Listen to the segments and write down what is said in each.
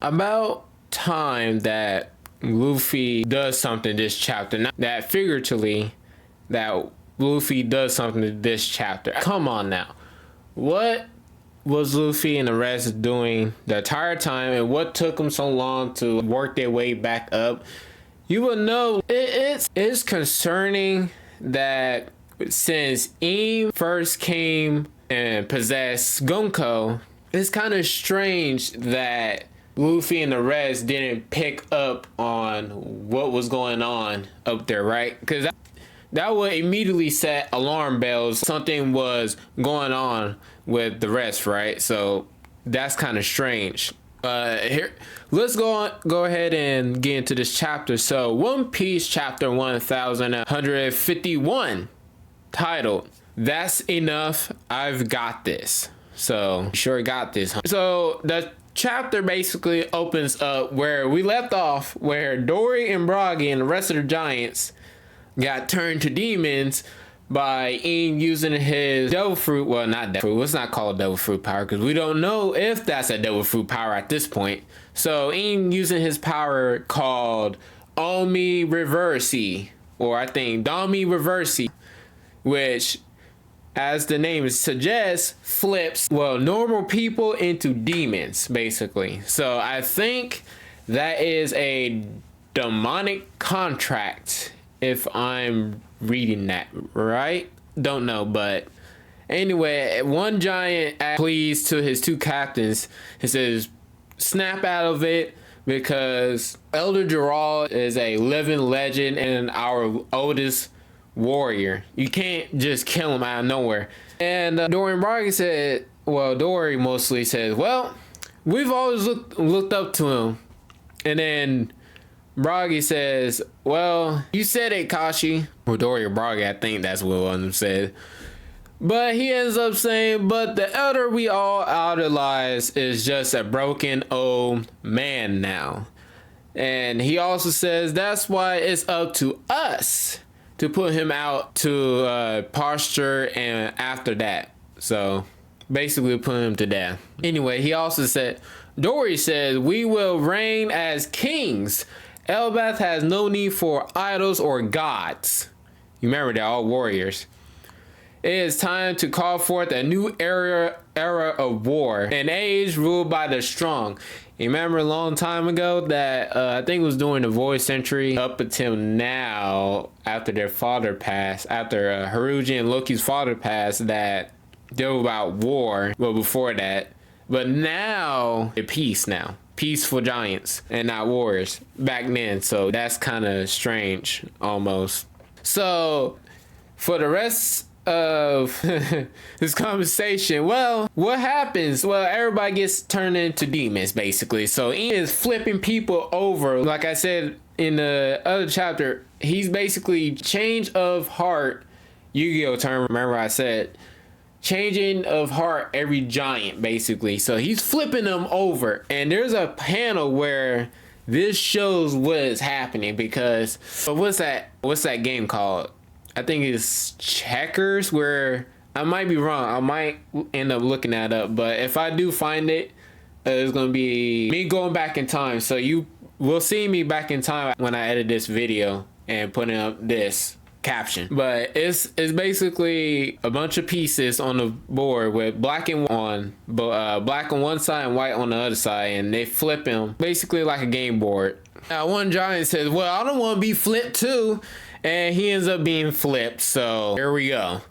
About time that Luffy does something this chapter. Not that figuratively, that Luffy does something this chapter. Come on now. What was Luffy and the rest doing the entire time, and what took them so long to work their way back up? You will know it's concerning that since Eve first came and possessed Gonko, it's kind of strange that Luffy and the rest didn't pick up on what was going on up there, right? Because that would immediately set alarm bells. Something was going on with the rest, right? So that's kind of strange. Here, let's go ahead and get into this chapter. So One Piece chapter 1151, titled "That's Enough, I've Got This." So sure got this. So the chapter basically opens up where we left off, where Dory and Broggy and the rest of the giants got turned to demons by Ing using his devil fruit. Well, not devil fruit. It's not called devil fruit power because we don't know if that's a devil fruit power at this point. So Ing using his power called Omi Reversi, or I think Domi Reversi, which, as the name suggests, flips, well, normal people into demons, basically. So I think that is a demonic contract, if I'm reading that right. Don't know, but anyway, one giant pleads to his two captains. He says, snap out of it, because Elder Gerald is a living legend and our oldest warrior. You can't just kill him out of nowhere. And Dory and Broggy said, well, Dory mostly says, well, we've always looked up to him. And then Broggy says, well, you said it, Kashi. Or Dory or Broggy, I think that's what one of them said. But he ends up saying, but the elder we all idolize is just a broken old man now. And he also says that's why it's up to us to put him out to posture and after that. So basically put him to death. Anyway, he also said, Dory says, we will reign as kings. Elbaf has no need for idols or gods. You remember, they're all warriors. It is time to call forth a new era of war, an age ruled by the strong. You remember a long time ago that I think it was during the Void Century up until now, after their father passed, after Haruji and Loki's father passed, that they were about war. Well, before that, but now peace now. Peaceful giants and not warriors back then. So that's kind of strange almost. So for the rest of this conversation, well, what happens? Well, everybody gets turned into demons basically. So Ian is flipping people over. Like I said in the other chapter, he's basically change of heart. Yu-Gi-Oh term, remember I said changing of heart every giant basically. So he's flipping them over, and there's a panel where this shows what is happening, because what's that game called? I think it's checkers, where I might be wrong, I might end up looking that up, but if I do find it, it's gonna be me going back in time. So you will see me back in time when I edit this video and putting up this caption. But it's basically a bunch of pieces on the board with black and black on one side and white on the other side, and they flip them basically like a game board. Now one giant says, well, I don't want to be flipped too, and he ends up being flipped. So here we go.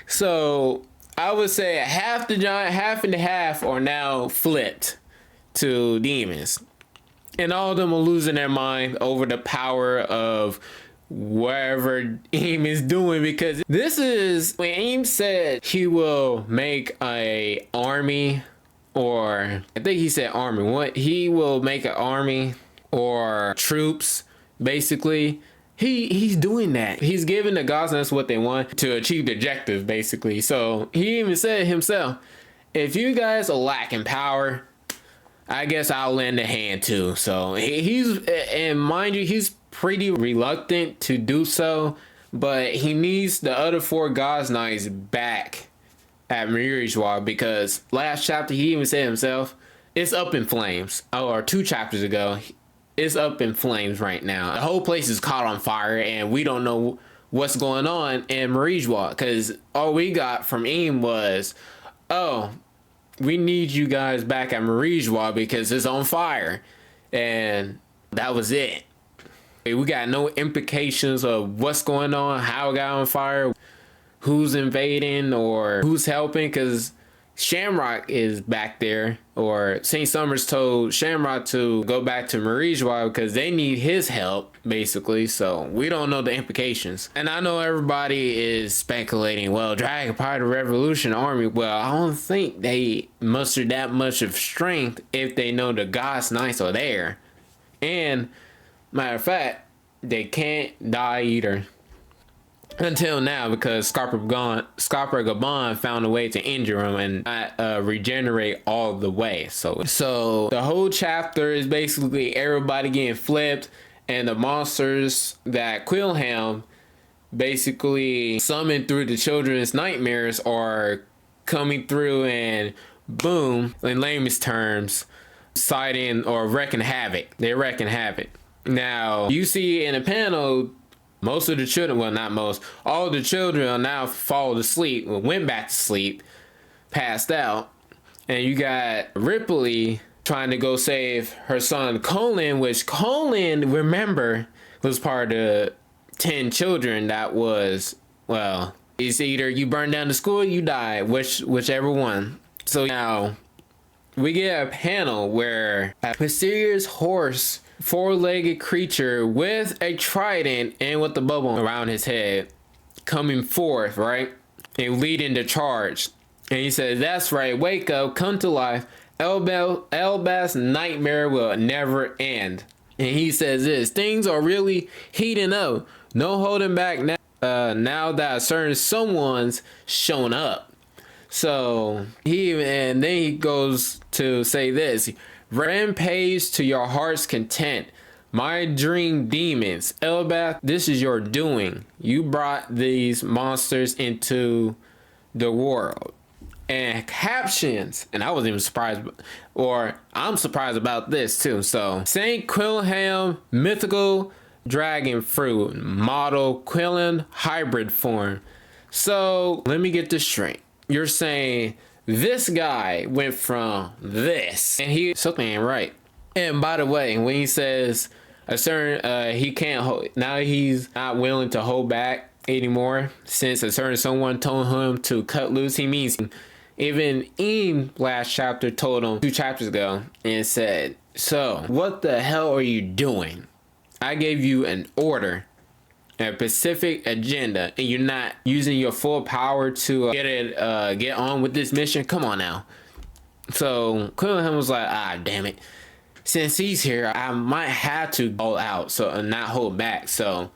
So I would say half the giant, half and a half are now flipped to demons, and all of them are losing their mind over the power of whatever Aim is doing, because this is when Aim said he will make a army, or I think he said army. What he will make an army or troops, basically. He's doing that. He's giving the gods that's what they want to achieve the objective, basically. So he even said himself, if you guys are lacking power, I guess I'll lend a hand too. So he's, and mind you, he's pretty reluctant to do so, but he needs the other four gods knights back at Mirigeois, because last chapter he even said himself, it's up in flames. Or 2 chapters ago, it's up in flames right now. The whole place is caught on fire, and we don't know what's going on in Marijwa, because all we got from Eam was, oh, we need you guys back at Marijwa because it's on fire. And that was it. We got no implications of what's going on, how it got on fire, who's invading, or who's helping, because Shamrock is back there, or St. Summers told Shamrock to go back to Marijwa because they need his help, basically. So we don't know the implications. And I know everybody is speculating, well, Dragon Pirate Revolution Army, well, I don't think they muster that much of strength if they know the God's Knights are there. And matter of fact, they can't die either. Until now, because Scarpa Gabon found a way to injure him and not regenerate all the way. So the whole chapter is basically everybody getting flipped, and the monsters that Quillhelm basically summoned through the children's nightmares are coming through and boom, in layman's terms, siding or wrecking havoc. They're wrecking havoc. Now, you see in a panel, most of the children, well, not most, all the children are now fallen asleep, went back to sleep, passed out. And you got Ripley trying to go save her son Colin, which Colin, remember, was part of the 10 children that was, well, it's either you burn down the school or you die, whichever one. So now we get a panel where a mysterious horse, 4-legged creature with a trident and with the bubble around his head coming forth, right? And leading the charge. And he says, that's right, wake up, come to life. Elbaf's nightmare will never end. And he says this, things are really heating up. No holding back now that a certain someone's shown up. So then he goes to say this, rampage to your heart's content. My dream demons. Elbaf, this is your doing. You brought these monsters into the world. And captions, and I wasn't even surprised, or I'm surprised about this too. So, St. Quillhelm mythical dragon fruit model Quillen hybrid form. So, let me get this straight. You're saying this guy went from this, and something ain't right. And by the way, when he says a certain, he can't hold, now he's not willing to hold back anymore, since a certain someone told him to cut loose, he means even Eam last chapter told him 2 chapters ago and said, so what the hell are you doing? I gave you an order, a specific agenda, and you're not using your full power to get on with this mission. Come on now. So Quillhelm was like, damn it, since he's here, I might have to go out, so and not hold back. So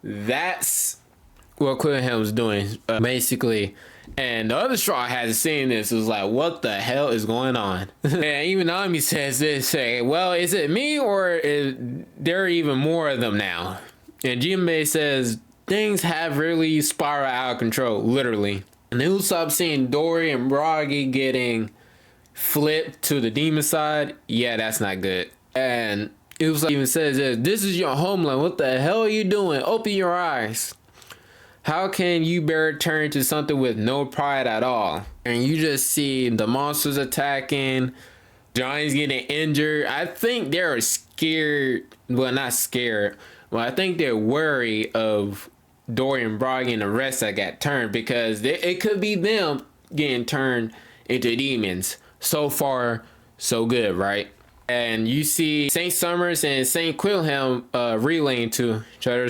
that's what Quillhelm was doing, basically. And the other Straw Hats seeing this was like, what the hell is going on? And even Ami says this, say, well, is it me or is there even more of them now? And Jinbei says, things have really spiraled out of control, literally. And then Usopp seeing Dory and Bragi getting flipped to the demon side. Yeah, that's not good. And Usopp even says, this is your homeland. What the hell are you doing? Open your eyes. How can you bear turn to something with no pride at all? And you just see the monsters attacking, Johnny's getting injured. I think they're scared. Well, not scared. Well, I think they're worried of Dory and Bragi and the rest that got turned, because it could be them getting turned into demons. So far, so good, right? And you see St. Summers and St. Quillhelm relaying to each other,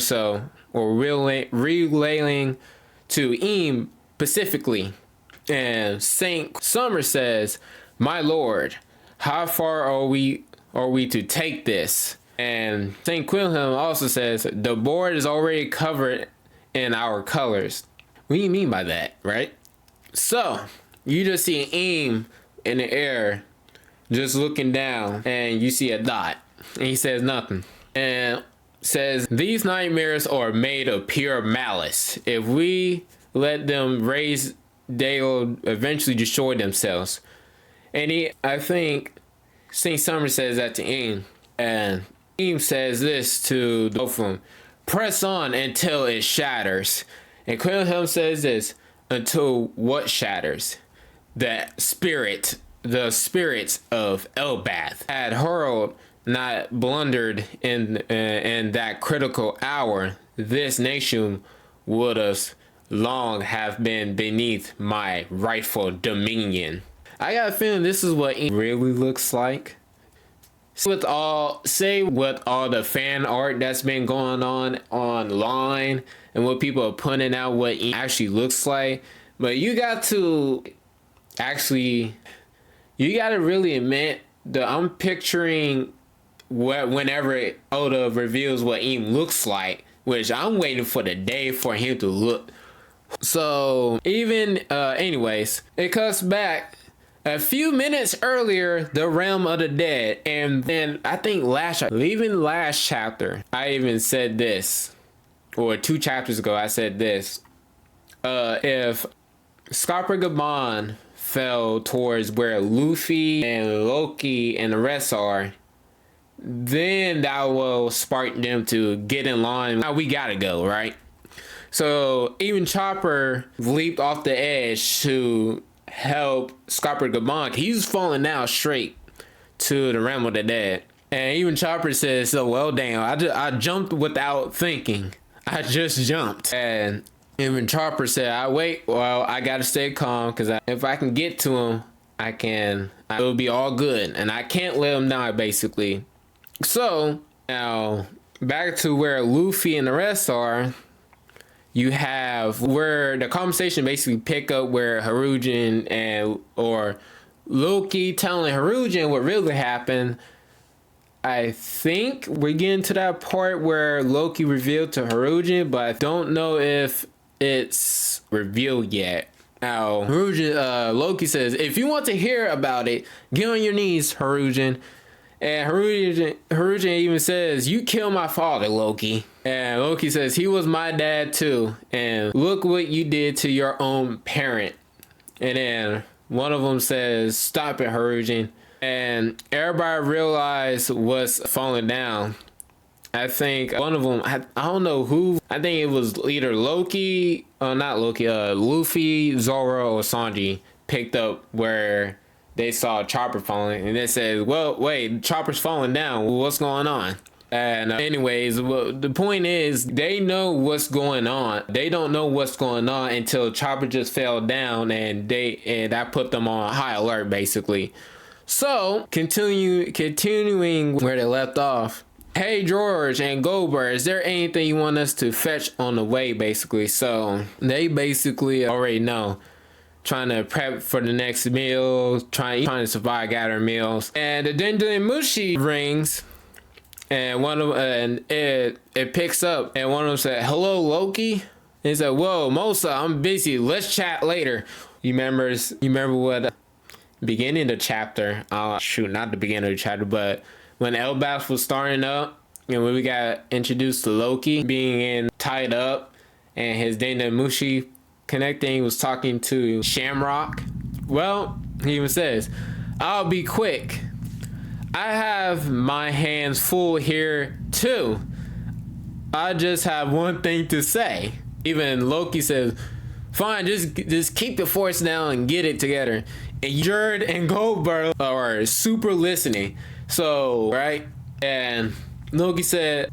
or relaying to Eam specifically. And St. Summer says, my lord, how far are we to take this? And St. Quillhelm also says, the board is already covered in our colors. What do you mean by that, right? So you just see Eam in the air, just looking down, and you see a dot, and he says nothing. And says, these nightmares are made of pure malice. If we let them raise, they'll eventually destroy themselves. And I think Saint Summer says that to Eam, and Eam says this to both of them: press on until it shatters. And Quilhelm says this: until what shatters? The spirits of Elbath. Had Harold not blundered in that critical hour, this nation would have long have been beneath my rightful dominion. I got a feeling this is what it really looks like. With all the fan art that's been going on online and what people are putting out what it actually looks like, but you got to really admit that I'm picturing whenever Oda reveals what Eam looks like, which I'm waiting for the day for him to look. So even anyways, it cuts back a few minutes earlier, the realm of the dead, and then I think last chapter, I even said this, or 2 chapters ago, I said this: if Scarpa Gaban fell towards where Luffy and Loki and the rest are, then that will spark them to get in line. Now we gotta go, right? So even Chopper leaped off the edge to help Scarpa Gaban. He's falling now straight to the realm of the dead. And even Chopper says, so well damn, I jumped without thinking. I just jumped. And even Chopper said, I gotta stay calm, because if I can get to him, it'll be all good. And I can't let him die, basically. So now back to where Luffy and the rest are. You have where the conversation basically pick up where Harujin or Loki telling Harujin what really happened. I think we're getting to that part where Loki revealed to Harujin, but I don't know if it's revealed yet. Now, Loki says, if you want to hear about it, get on your knees, Harujin. And Harujin even says, you killed my father, Loki. And Loki says, he was my dad too. And look what you did to your own parent. And then one of them says, stop it, Harujin. And everybody realized what's falling down. I think one of them, I don't know who, I think it was either Luffy, Zoro, or Sanji picked up where they saw Chopper falling, and they said, well, wait, Chopper's falling down. What's going on? And anyways, the point is, they know what's going on. They don't know what's going on until Chopper just fell down, and that put them on high alert, basically. So, continuing where they left off. Hey, George and Goldberg, is there anything you want us to fetch on the way, basically? So, they basically already know. Trying to prep for the next meal, trying to survive, gather meals. And the Denden Mushi rings, and it picks up, and one of them said, hello, Loki? And he said, whoa, Mosa, I'm busy. Let's chat later. You remember what beginning of the chapter, not the beginning of the chapter, but when Elbaf was starting up, and when we got introduced to Loki being tied up, and his Denden Mushi connecting, he was talking to Shamrock. Well, he even says, I'll be quick. I have my hands full here too. I just have one thing to say. Even Loki says, fine, just keep the force down and get it together. And Jerd and Goldberg are super listening. So, right? And Loki said,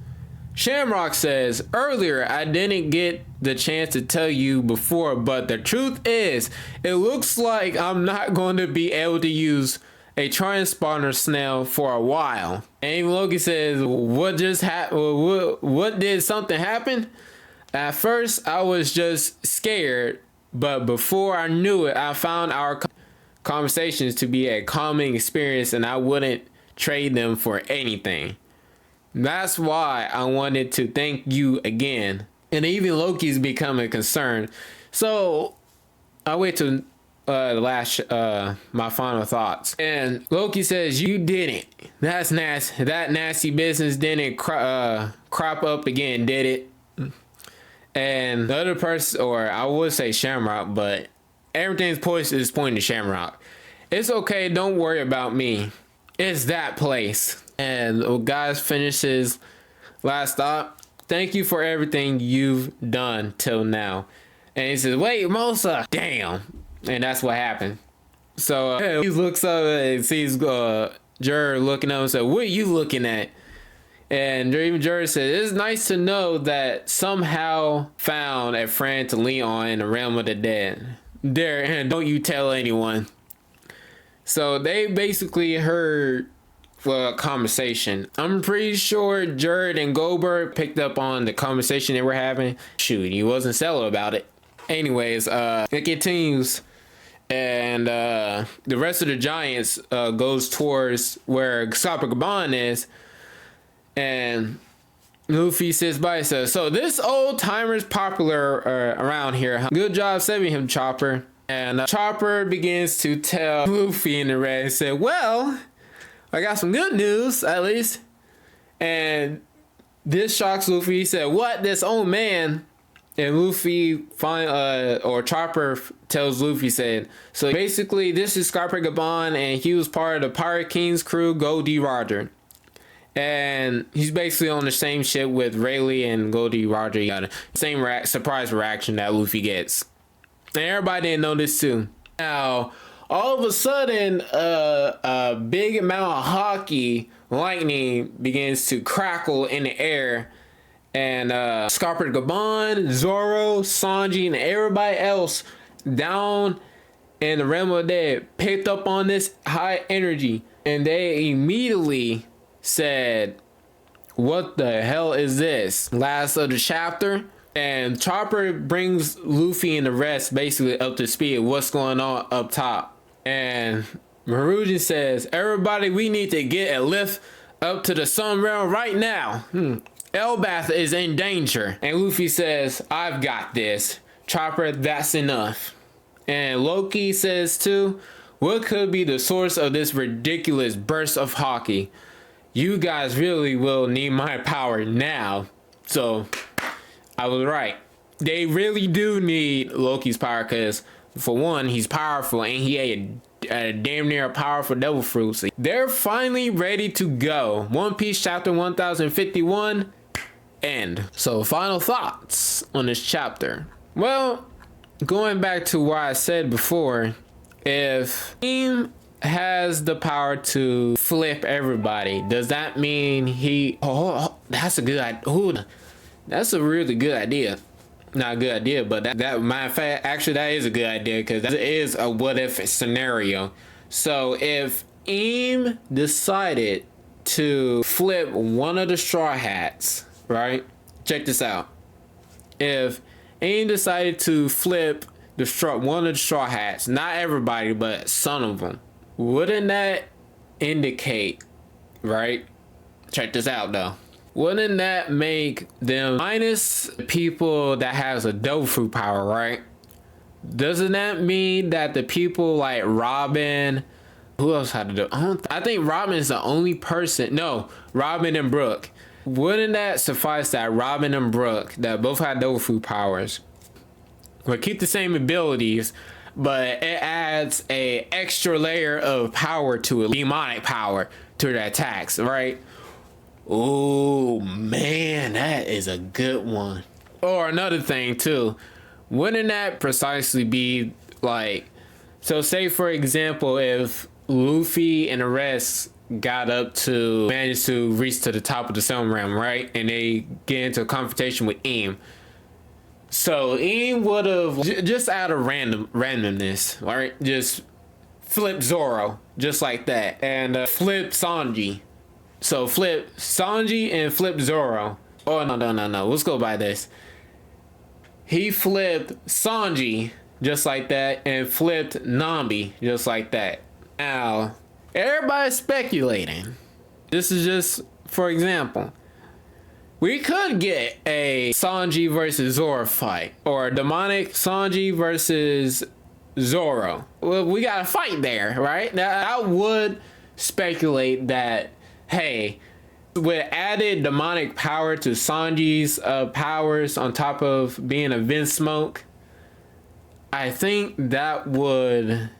Shamrock says, earlier I didn't get the chance to tell you before, but the truth is, it looks like I'm not going to be able to use a transponder snail for a while. And Loki says, what just happened? What did something happen? At first, I was just scared, but before I knew it, I found our conversations to be a calming experience, and I wouldn't trade them for anything. That's why I wanted to thank you again. And even Loki's becoming concerned. So I wait to my final thoughts. And Loki says, you didn't. That's nasty. That nasty business didn't crop up again, did it? And the other person, or I would say Shamrock, but everything's is pointing to Shamrock. It's okay. Don't worry about me. It's that place. And guys finishes last thought. Thank you for everything you've done till now. And he says, wait, Mosa, damn. And that's what happened. So he looks up and sees Jer looking up and says, what are you looking at? And even Jer says, it's nice to know that somehow found a friend to lean on in the realm of the dead. There, and don't you tell anyone. So they basically heard a conversation. I'm pretty sure Jared and Goldberg picked up on the conversation they were having. Shoot, he wasn't selling about it. Anyways, it continues, and the rest of the Giants goes towards where Gaban is, and Luffy sits by and says, so this old timer's popular around here. Huh? Good job saving him, Chopper. And Chopper begins to tell Luffy and the rest, said, well, I got some good news, at least. And this shocks Luffy. He said, what? This old man? And Luffy, Chopper tells Luffy, said, so basically, this is Gaban, and he was part of the Pirate King's crew, Goldie Roger. And he's basically on the same ship with Rayleigh and Goldie Roger. He got the same surprise reaction that Luffy gets. And everybody didn't know this too. Now, all of a sudden, a big amount of hockey lightning begins to crackle in the air. And Gaban, Zoro, Sanji, and everybody else down in the realm of the dead picked up on this high energy. And they immediately said, what the hell is this? Last of the chapter. And Chopper brings Luffy and the rest basically up to speed. What's going on up top? And Marujin says, everybody, we need to get a lift up to the Sun Realm right now. Elbath is in danger. And Luffy says, I've got this. Chopper, that's enough. And Loki says too, what could be the source of this ridiculous burst of hockey? You guys really will need my power now. So I was right. They really do need Loki's power because, for one, he's powerful and he ate a damn near powerful devil fruit. So they're finally ready to go. One Piece chapter 1051 end. So final thoughts on this chapter. Well, going back to what I said before, if Team has the power to flip everybody, does that mean that's a good idea. That's a really good idea. Not a good idea, but that matter of fact, actually that is a good idea because that is a what if scenario. So if Eam decided to flip one of the Straw Hats, right? Check this out. If Eam decided to flip one of the Straw Hats, not everybody, but some of them, wouldn't that indicate, right? Check this out though. Wouldn't that make them minus people that has a devil fruit power, right? Doesn't that mean that the people like Robin, who else had to do? I think Robin is the only person. No, Robin and Brooke. Wouldn't that suffice that Robin and Brooke, that both had devil fruit powers, would keep the same abilities, but it adds a extra layer of power to it, demonic power to their attacks, right? Oh man, that is a good one. Or another thing too, wouldn't that precisely be like, so say for example, if Luffy and the rest managed to reach to the top of the Sun Realm, right? And they get into a confrontation with Eam. So Eam would have, just out of randomness, right? Just flip Zoro, just like that. And flip Sanji. So flip Sanji and flip Zoro. Oh, no. Let's go by this. He flipped Sanji just like that and flipped Nambi just like that. Now, everybody's speculating. This is just for example. We could get a Sanji versus Zoro fight, or a demonic Sanji versus Zoro. Well, we got a fight there, right? Now, I would speculate that, hey, with added demonic power to Sanji's powers on top of being a Vince Smoke, I think that would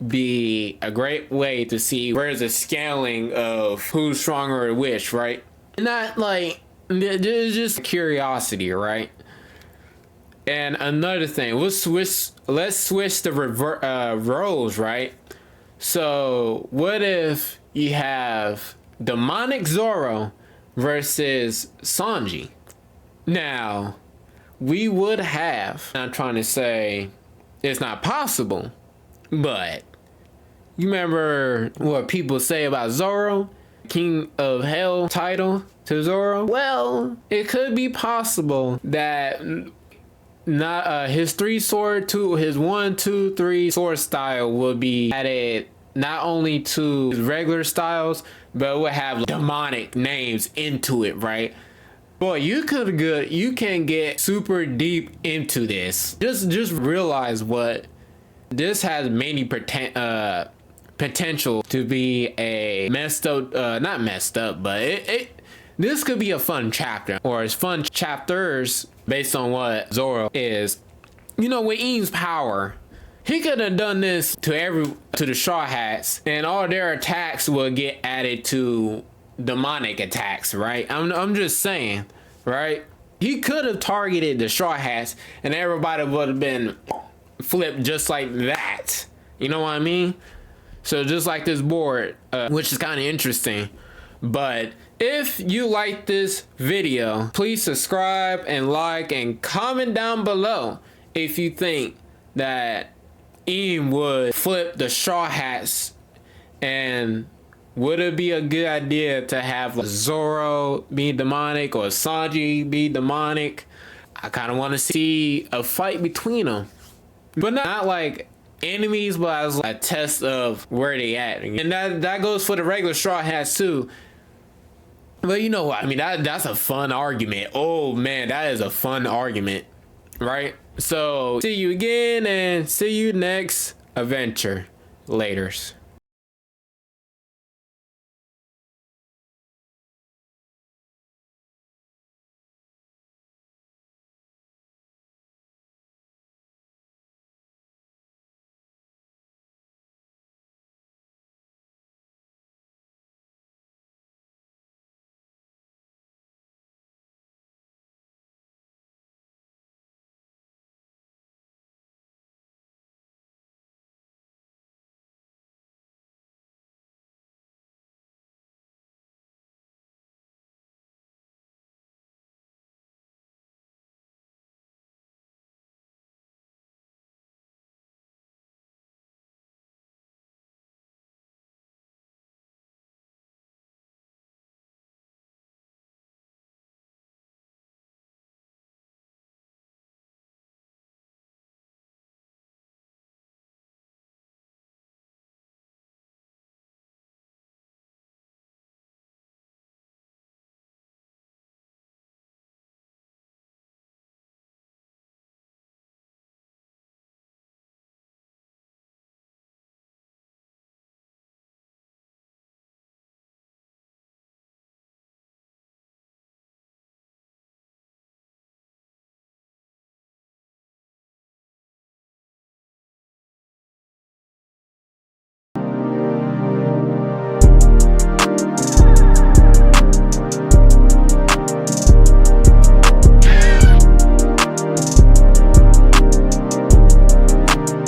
be a great way to see where's the scaling of who's stronger or which, right? Not like, it's just curiosity, right? And another thing, let's switch the roles, right? So what if you have demonic Zoro versus Sanji? Now, we would have, I'm trying to say it's not possible, but you remember what people say about Zoro? King of Hell title to Zoro? Well, it could be possible that not his his 1, 2, 3 sword style will be added not only to his regular styles, but will have demonic names into it, right? Boy, you can get super deep into this. Just realize what this has many potential to be a messed up, not messed up, but this could be a fun chapter, or as fun chapters based on what Zoro is. You know, with Eames' power, he could have done this to the Straw Hats, and all their attacks will get added to demonic attacks, right? I'm just saying, right? He could have targeted the Straw Hats, and everybody would have been flipped just like that. You know what I mean? So just like this board, which is kind of interesting. But if you like this video, please subscribe and like and comment down below if you think that Ian would flip the Straw Hats, and would it be a good idea to have Zoro be demonic or Sanji be demonic? I kind of want to see a fight between them, but not like enemies, but as a test of where they at. And that goes for the regular Straw Hats too. But you know what? I mean, that's a fun argument. Oh man, that is a fun argument, right? So see you again, and see you next adventure. Laters.